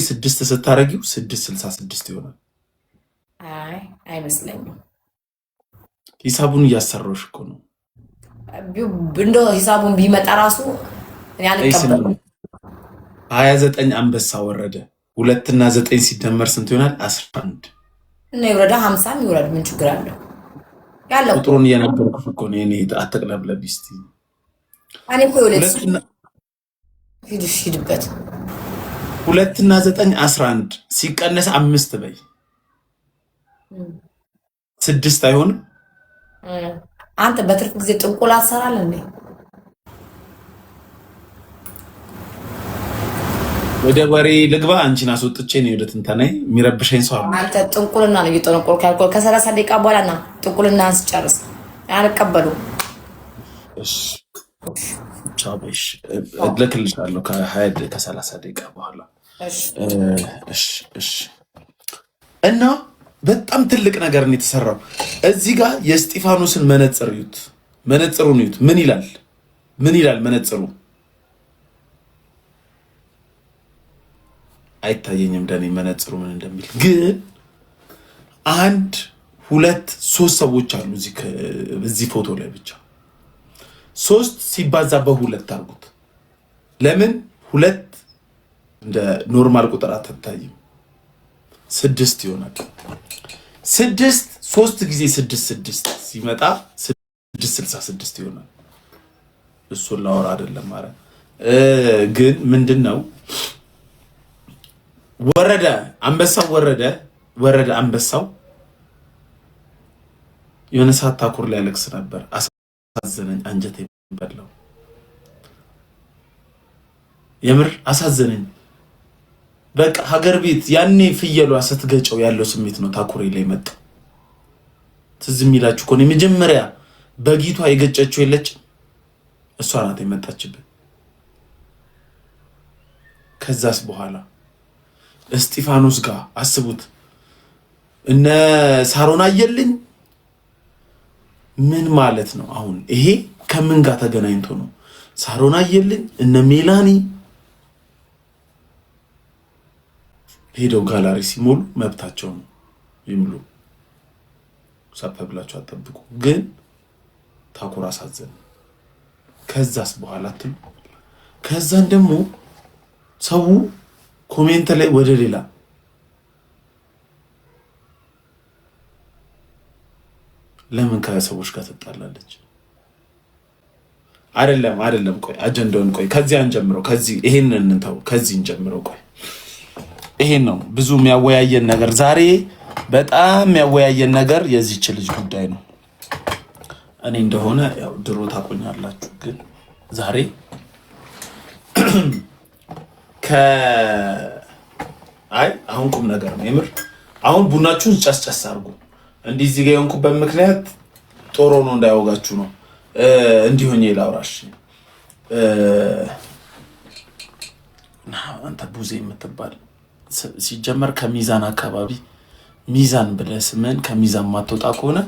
ስድስት ስታረጊው 666 ይሆናል። አይ አይመስለኝም። ሂሳቡን እያሰራሁሽ እኮ ነው። እንደ ሂሳቡን ቢመጣ ራሱ ያልቀበል 29 አንበሳ ወረደ። 2 እና 9 ሲደመር ስንት ይሆናል? 11 እና ይወረዳ 50 ይወረድ ምን ችግር አለው? ያለው ቁጥሩን እየነገርኩሽ እኮ ነው። እኔ አትቅለብለብ እስቲ። እኔ እኮ ይወለድ ሂድበት 2 እና 9 11 ሲቀነስ 5 በይ 6 አይሆንም? አንተ በትርፍ ጊዜ ጥንቆላ ትሰራለህ እንዴ? ወደ ወሬ ልግባ። አንቺን አስወጥቼ ነው ወደ ትንተናዬ። የሚረብሸኝ ሰው አለ። አንተ ጥንቁልና ነው እየጠነቆልክ ያልኩህ። ከ30 ደቂቃ በኋላ ና ጥንቁልና አንስጨርስ። አልቀበሉም። እሺ ቻውሽ እልክልሻለሁ ከ30 ደቂቃ በኋላ። እሺ እና በጣም ትልቅ ነገር ነው የተሰራው። እዚህ ጋር የእስጢፋኖስን መነጽር እዩት። መነጽሩን እዩት። ምን ይላል? መነጽሩ አይታየኝም እንደኔ መነጽሩ ምን እንደሚል ግን 1 2 3 ሰዎች አሉ እዚህ ፎቶ ላይ ብቻ 3 ሲባዛ በ2 አድርጉት። ለምን 2 እንደ ኖርማል ቁጥር አትታይም? 6 ይሆናል። 6 3 ጊዜ 6 ሲመጣ 666 ይሆናል። እሱን ላወራ አይደለም ማለት ግን ምንድነው ወረደ አንበሳው ወረደ አንበሳው የሆነ ሰዓት ታኩር ላይ ያለቅስ ነበር። አሳዘነኝ፣ አንጀቴ በላው። የምር አሳዘነኝ። በቃ ሀገር ቤት ያኔ ፍየሏ ስትገጨው ያለው ስሜት ነው ታኩሬ ላይ መጣ። ትዝ የሚላችሁ እኮ ነው መጀመሪያ በጊቷ የገጨችው የለችም እሷ ናት የመጣችብን። ከዛስ በኋላ እስጢፋኖስ ጋር አስቡት። እነ ሳሮን አየልኝ ምን ማለት ነው? አሁን ይሄ ከምን ጋር ተገናኝቶ ነው? ሳሮን አየልኝ እነ ሜላኒ ሄደው ጋላሪ ሲሞሉ መብታቸው ነው ይምሉ። ሳፈ ብላችሁ አጠብቁ። ግን ታኩር አሳዘነ። ከዛስ በኋላ ከዛን ደግሞ ሰው ኮሜንት ላይ ወደ ሌላ ለምን ከሰዎች ጋር ትጣላለች? አይደለም ቆይ አጀንዳውን ቆይ ከዚህ አንጀምረው። ይሄንን እንተው፣ ከዚህ እንጀምረው። ቆይ ይሄን ነው ብዙ የሚያወያየን ነገር ዛሬ። በጣም የሚያወያየን ነገር የዚህች ልጅ ጉዳይ ነው። እኔ እንደሆነ ያው ድሮ ታቆኛላችሁ፣ ግን ዛሬ አሁን ቁም ነገር ነው የምር። አሁን ቡናችሁን ጨስጨስ አድርጉ። እንዲህ እዚህ ጋር የሆንኩበት ምክንያት ጦሮ ነው እንዳያወጋችሁ ነው። እንዲሆኝ ላውራሽ አንተ ቡዜ የምትባል ሲጀመር ከሚዛን አካባቢ ሚዛን ብለህ ስምን ከሚዛን ማትወጣ ከሆነ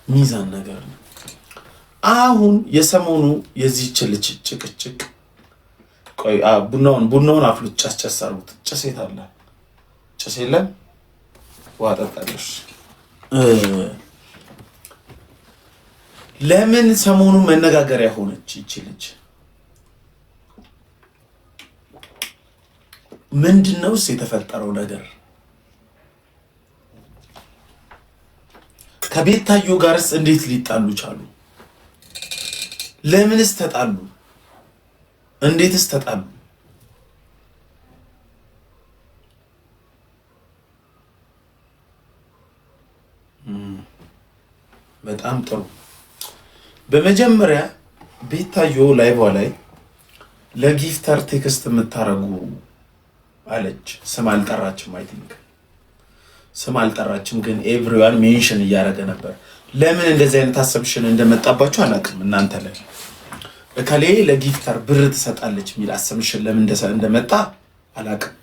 ሚዛን ነገር ነው። አሁን የሰሞኑ የዚህች ልጅ ጭቅጭቅ ቆይ ቡናውን አፍሉት፣ ጨስጨስ አድርጉት። ጭስ የት አለ? ጭስ የለም። ውሃ ጠጣለሽ። ለምን ሰሞኑ መነጋገሪያ ሆነች ይቺ ልጅ? ምንድነውስ የተፈጠረው ነገር? ከቤታዮ ጋርስ እንዴት ሊጣሉ ቻሉ? ለምንስ ተጣሉ? እንዴትስ ተጣሉ? በጣም ጥሩ። በመጀመሪያ ቤታዮ ላይቭ ላይ ለጊፍተር ቴክስት የምታረጉ አለች። ስም አልጠራችም። አይ ቲንክ ስም አልጠራችም፣ ግን ኤቭሪዋን ሜንሽን እያደረገ ነበር። ለምን እንደዚህ አይነት አሰብሽን እንደመጣባችሁ አላውቅም። እናንተ ላይ እከሌ ለጊፍተር ብር ትሰጣለች የሚል አሰብሽን ለምን እንደመጣ አላውቅም፣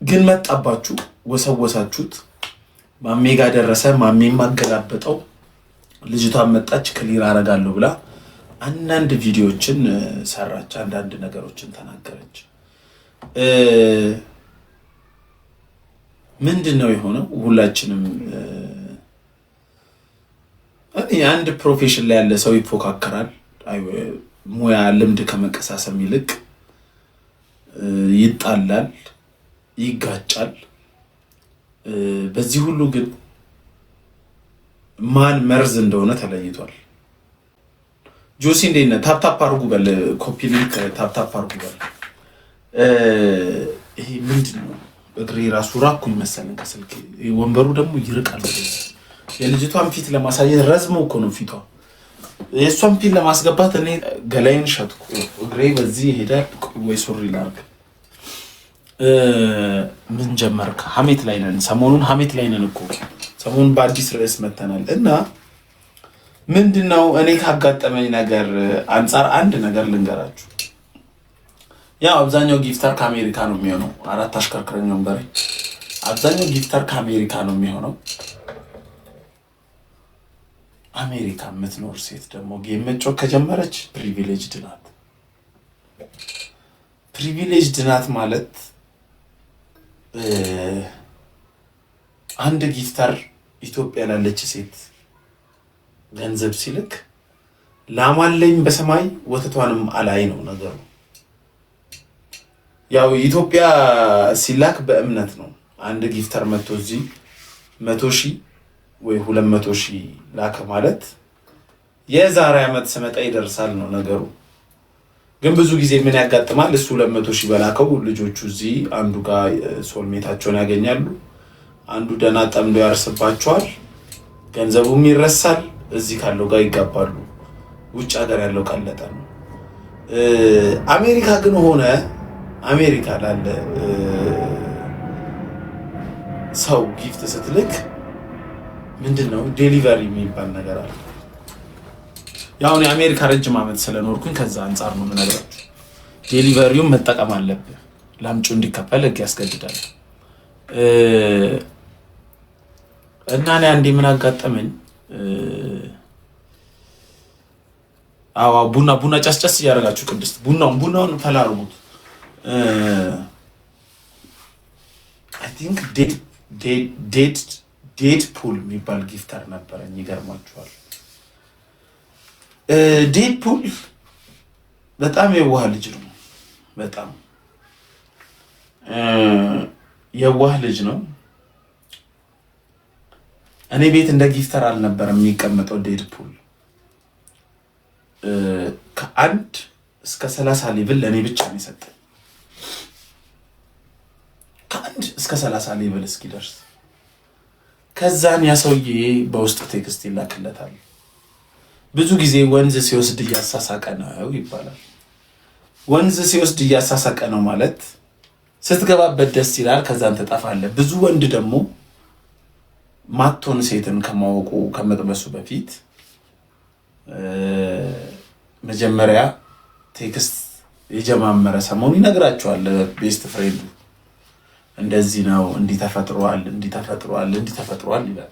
ግን መጣባችሁ። ወሰወሳችሁት። ማሜ ጋር ደረሰ። ማሜ ማገላበጠው። ልጅቷን መጣች ክሊር አረጋለሁ ብላ አንዳንድ ቪዲዮዎችን ሰራች፣ አንዳንድ ነገሮችን ተናገረች። ምንድነው የሆነው? ሁላችንም አንድ ፕሮፌሽን ላይ ያለ ሰው ይፎካከራል። ሙያ ልምድ ከመቀሳሰም ይልቅ ይጣላል፣ ይጋጫል። በዚህ ሁሉ ግን ማን መርዝ እንደሆነ ተለይቷል። ጆሲ እንዴት ነህ? ታፕታፕ አድርጉ በል፣ ኮፒ ሊንክ ታፕታፕ አድርጉ በል። ይሄ ምንድነው? እግሬ ራሱ ራኩኝ መሰለኝ ከስልክ። ወንበሩ ደግሞ ይርቃል። የልጅቷን ፊት ለማሳየት ረዝሞ እኮ ነው ፊቷ። የእሷን ፊት ለማስገባት እኔ ገላይን ሸጥኩ። እግሬ በዚህ ይሄዳል ወይ ሱሪ ላድርግ። ምን ጀመርክ? ሀሜት ላይ ነን ሰሞኑን፣ ሀሜት ላይ ነን እኮ ሰሞኑን። በአዲስ ርዕስ መተናል እና ምንድነው እኔ ካጋጠመኝ ነገር አንጻር አንድ ነገር ልንገራችሁ። ያው አብዛኛው ጊፍተር ከአሜሪካ ነው የሚሆነው። 4 አሽከርክረኝ ወንበሬ። አብዛኛው ጊፍተር ከአሜሪካ ነው የሚሆነው። አሜሪካ የምትኖር ሴት ደግሞ ጌም መጫወት ከጀመረች ፕሪቪሌጅድ ናት። ፕሪቪሌጅድ ናት ማለት አንድ ጊፍተር ኢትዮጵያ ላለች ሴት ገንዘብ ሲልክ ላማለኝ በሰማይ ወተቷንም አላይ ነው ነገሩ። ያው ኢትዮጵያ ሲላክ በእምነት ነው። አንድ ጊፍተር መጥቶ እዚህ 100,000 ወይ 200,000 ላከ ማለት የዛሬ ዓመት ስመጣ ይደርሳል ነው ነገሩ። ግን ብዙ ጊዜ ምን ያጋጥማል? እሱ 200,000 በላከው ልጆቹ እዚህ አንዱ ጋር ሶልሜታቸውን ያገኛሉ፣ አንዱ ደና ጠምዶ ያርስባቸዋል፣ ገንዘቡም ይረሳል፣ እዚህ ካለው ጋር ይጋባሉ። ውጭ ሀገር ያለው ቀለጠ ነው። አሜሪካ ግን ሆነ አሜሪካ ላለ ሰው ጊፍት ስትልክ ምንድነው ዴሊቨሪ የሚባል ነገር አለ። ያው እኔ አሜሪካ ረጅም ዓመት ስለኖርኩኝ ከዛ አንፃር ነው የምነግራችሁ። ዴሊቨሪውን መጠቀም አለብህ። ላምጩ እንዲከፈል ህግ ያስገድዳል። እና እኔ አንዴ ምን አጋጠመኝ? ቡና ጨስጨስ እያደረጋችሁ ቅድስት ቡናውን ፈላርጉት። አይ ቲንክ ዴድፑል የሚባል ጊፍተር ነበረኝ። ይገርማችኋል። ዴድፑል በጣም የዋህ ልጅ ነው። በጣም የዋህ ልጅ ነው። እኔ ቤት እንደ ጊፍተር አልነበረም የሚቀመጠው። ዴድፑል ከ1 እስከ 30 ሌቭል ለእኔ ብቻ ነው የሰጠኝ። ከ1 እስከ 30 ሌቭል እስኪደርስ ከዛን ያ ሰውዬ በውስጥ ቴክስት ይላክለታል። ብዙ ጊዜ ወንዝ ሲወስድ እያሳሳቀ ነው ይባላል። ወንዝ ሲወስድ እያሳሳቀ ነው ማለት ስትገባበት ደስ ይላል፣ ከዛን ትጠፋለህ። ብዙ ወንድ ደግሞ ማቶን ሴትን ከማወቁ ከመጥበሱ በፊት መጀመሪያ ቴክስት የጀማመረ ሰሞኑን ይነግራቸዋል ቤስት ፍሬንዱ እንደዚህ ነው፣ እንዲህ ተፈጥሯል ይላል።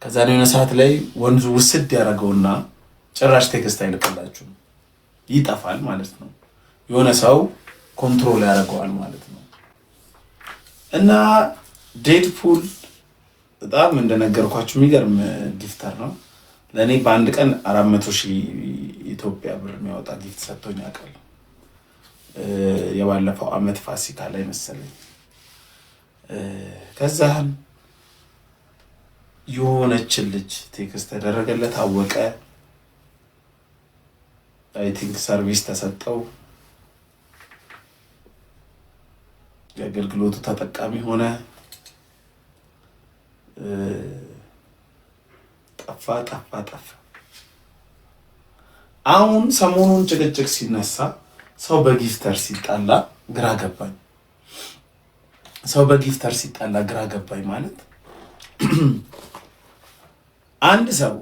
ከዛ ነው የሆነ ሰዓት ላይ ወንዙ ውስድ ያደረገውና ጭራሽ ቴክስት አይልክላችሁም፣ ይጠፋል ማለት ነው። የሆነ ሰው ኮንትሮል ያደርገዋል ማለት ነው። እና ዴድፑል በጣም እንደነገርኳችሁ የሚገርም ጊፍተር ነው። ለእኔ በአንድ ቀን 400,000 ኢትዮጵያ ብር የሚያወጣ ጊፍት ሰጥቶኝ ያውቃል። የባለፈው ዓመት ፋሲካ ላይ መሰለኝ። ከዛም የሆነችን ልጅ ቴክስት ተደረገለት፣ አወቀ። አይ ቲንክ ሰርቪስ ተሰጠው፣ የአገልግሎቱ ተጠቃሚ ሆነ። ጠፋ። አሁን ሰሞኑን ጭቅጭቅ ሲነሳ ሰው በጊፍተር ሲጣላ ግራ ገባኝ። ማለት አንድ ሰው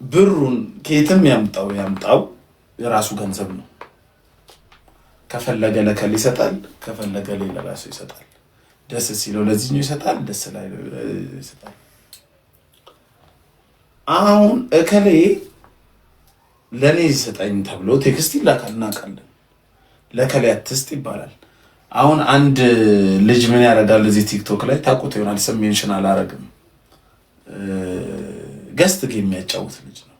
ብሩን ከየትም ያምጣው የራሱ ገንዘብ ነው። ከፈለገ ለከል ይሰጣል፣ ከፈለገ ሌላ ሰው ይሰጣል። ደስ ሲለው ለዚህኛው ይሰጣል፣ ደስ ላይ ይሰጣል። አሁን እከሌ ለኔ ይሰጠኝ ተብሎ ቴክስት ይላካል፣ እናውቃለን። ለከሌ አትስጥ ይባላል። አሁን አንድ ልጅ ምን ያደርጋል እዚህ ቲክቶክ ላይ ታውቁት ይሆናል፣ ስም ሜንሽን አላረግም። ገስት ጌም የሚያጫውት ልጅ ነው።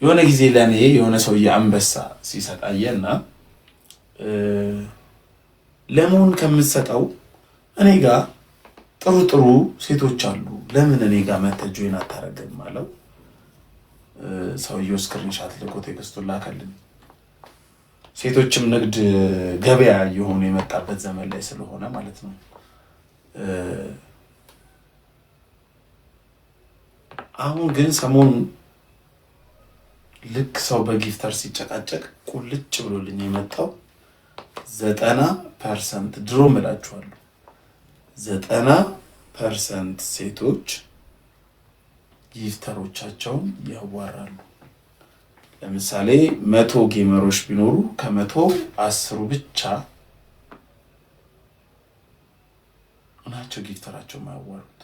የሆነ ጊዜ ለኔ የሆነ ሰውዬ አንበሳ ሲሰጣየና ለምን ከምትሰጠው እኔ ጋር ጥሩ ጥሩ ሴቶች አሉ፣ ለምን እኔ ጋር መተህ ጆይን አታረግም አለው። ሰውዬው ስክሪንሻት ልኮ ቴክስቱን ላከልኝ። ሴቶችም ንግድ ገበያ የሆኑ የመጣበት ዘመን ላይ ስለሆነ ማለት ነው። አሁን ግን ሰሞኑን ልክ ሰው በጊፍተር ሲጨቃጨቅ ቁልጭ ብሎልኝ የመጣው 90% ድሮ እምላችኋለሁ 90% ሴቶች ጊፍተሮቻቸውን ያዋራሉ። ለምሳሌ 100 ጌመሮች ቢኖሩ ከ110 ብቻ ናቸው ጊፍተራቸው ማያዋሩት።